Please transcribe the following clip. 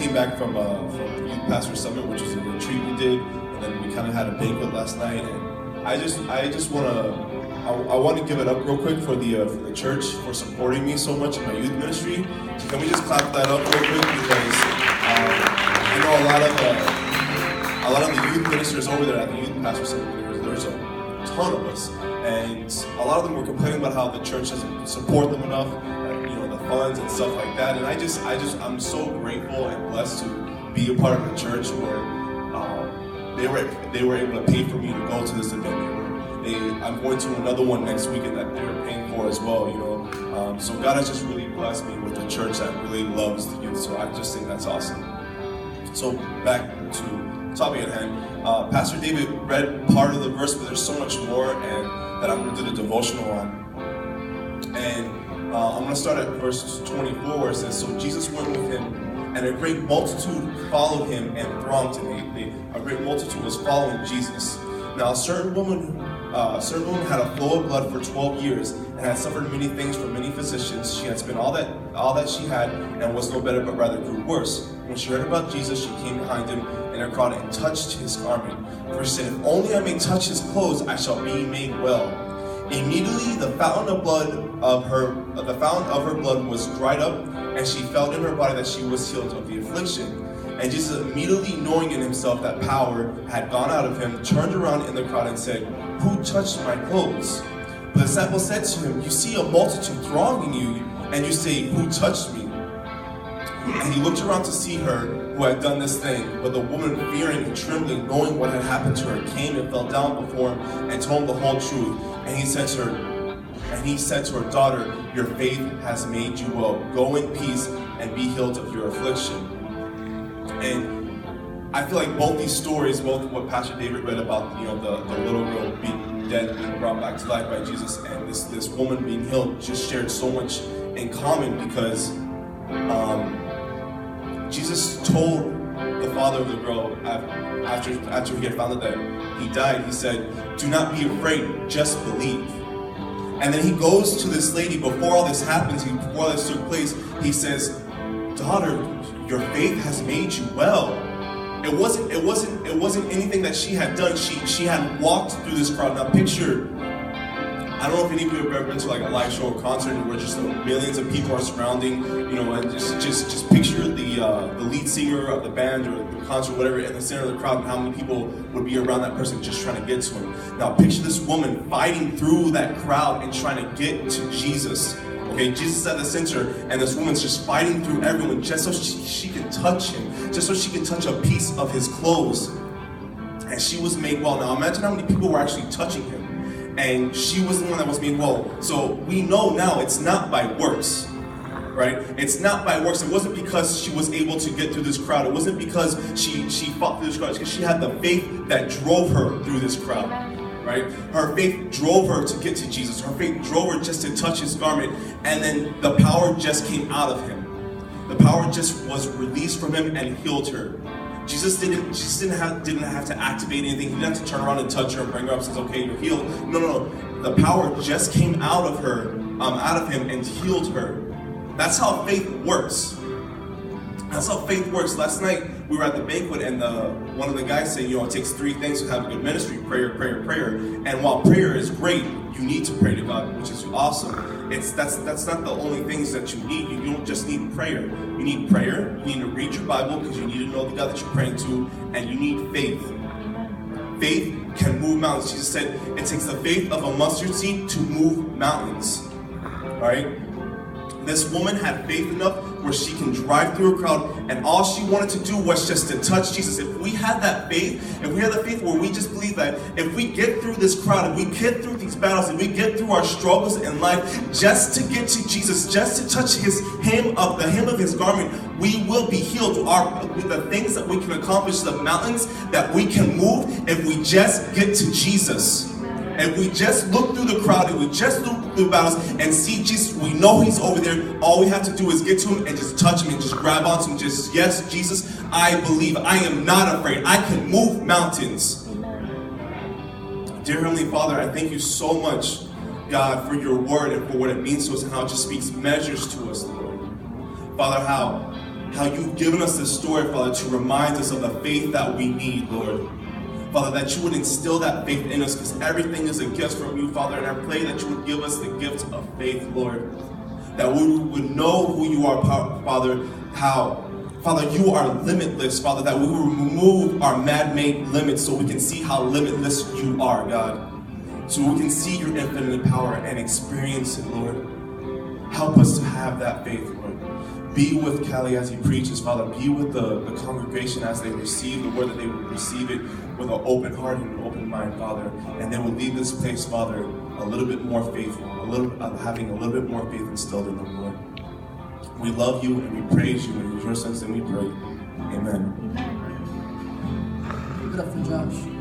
came back from Youth Pastor Summit, which was a retreat we did, and then we kind of had a banquet last night. And I just want to give it up real quick for the church for supporting me so much in my youth ministry. So can we just clap that up real quick, because I know a lot of the youth ministers over there at the Youth Pastor Summit, there's a ton of us, and a lot of them were complaining about how the church doesn't support them enough, the funds and stuff like that. And I'm so grateful and blessed to be a part of a church where they were able to pay for me to go to this event. I'm going to another one next weekend that they're paying for as well. So God has just really blessed me with a church that really loves the youth. So I just think that's awesome. So back to topic at hand. Pastor David read part of the verse, but there's so much more, and that I'm going to do the devotional on. And I'm going to start at verse 24, where it says, "So Jesus went with him, and a great multitude followed him and thronged him." A great multitude was following Jesus. Now, a certain woman had a flow of blood for 12 years and had suffered many things from many physicians. She had spent all that she had and was no better, but rather grew worse. When she heard about Jesus, she came behind him in a crowd and touched his garment. For she said, "If only I may touch his clothes, I shall be made well." Immediately, the fountain of her blood was dried up, and she felt in her body that she was healed of the affliction. And Jesus, immediately knowing in himself that power had gone out of him, turned around in the crowd and said, "Who touched my clothes?" The disciples said to him, "You see a multitude thronging you, and you say, 'Who touched me?'" And he looked around to see her who had done this thing. But the woman, fearing and trembling, knowing what had happened to her, came and fell down before him and told him the whole truth. And he said to her, "Daughter, your faith has made you well. Go in peace and be healed of your affliction." And I feel like both these stories, both what Pastor David read about, the little girl being dead, being brought back to life by Jesus, and this woman being healed, just shared so much in common, because Jesus told the father of the girl after he had found out that he died, he said, "Do not be afraid, just believe." And then he goes to this lady before all this happens, before this took place. He says, "Daughter, your faith has made you well." It wasn't anything that she had done. She had walked through this crowd. Now picture, I don't know if any of you have ever been to like a live show or concert where just millions of people are surrounding, and just picture the lead singer of the band or the concert, whatever, in the center of the crowd, and how many people would be around that person just trying to get to him. Now picture this woman fighting through that crowd and trying to get to Jesus. Okay, Jesus is at the center, and this woman's just fighting through everyone just so she can touch him, just so she can touch a piece of his clothes. And she was made well. Now imagine how many people were actually touching him. And she was the one that was made well. So we know now it's not by works, right? It's not by works. It wasn't because she was able to get through this crowd. It wasn't because she fought through this crowd. It's because she had the faith that drove her through this crowd, right? Her faith drove her to get to Jesus. Her faith drove her just to touch his garment. And then the power just came out of him. The power just was released from him and healed her. Jesus didn't have to activate anything. He didn't have to turn around and touch her and bring her up and says, "Okay, you're healed." No. The power just came out of her, out of him, and healed her. That's how faith works. That's how faith works. Last night we were at the banquet, and one of the guys said, it takes 3 things to have a good ministry: prayer, prayer, prayer. And while prayer is great, you need to pray to God, which is awesome. That's not the only things that you need. You don't just need prayer. You need prayer. You need to read your Bible because you need to know the God that you're praying to, and you need faith. Faith can move mountains. Jesus said it takes the faith of a mustard seed to move mountains. All right. This woman had faith enough where she can drive through a crowd, and all she wanted to do was just to touch Jesus. If we had that faith, where we just believe that if we get through this crowd, if we get through these battles, if we get through our struggles in life, just to get to Jesus, just to touch the hem of his garment, we will be healed. With the things that we can accomplish, the mountains that we can move, if we just get to Jesus. If we just look through the crowd, if we just look through the battles and see Jesus, we know he's over there. All we have to do is get to him and just touch him and just grab onto him. Just, "Yes, Jesus, I believe. I am not afraid. I can move mountains." Dear Heavenly Father, I thank you so much, God, for your word and for what it means to us and how it just speaks measures to us, Lord. Father, how how you've given us this story, Father, to remind us of the faith that we need, Lord. Father, that you would instill that faith in us, because everything is a gift from you, Father, and I pray that you would give us the gift of faith, Lord. That we would know who you are, Father, how, Father, you are limitless, Father, that we will remove our man-made limits so we can see how limitless you are, God. So we can see your infinite power and experience it, Lord. Help us to have that faith, Lord. Be with Callie as he preaches, Father. Be with the congregation as they receive the word, that they will receive it with an open heart and an open mind, Father. And they will leave this place, Father, a little bit more faithful, having a little bit more faith instilled in them, Lord. We love you and we praise you, and in your son's name we pray. Amen. Good afternoon, Josh.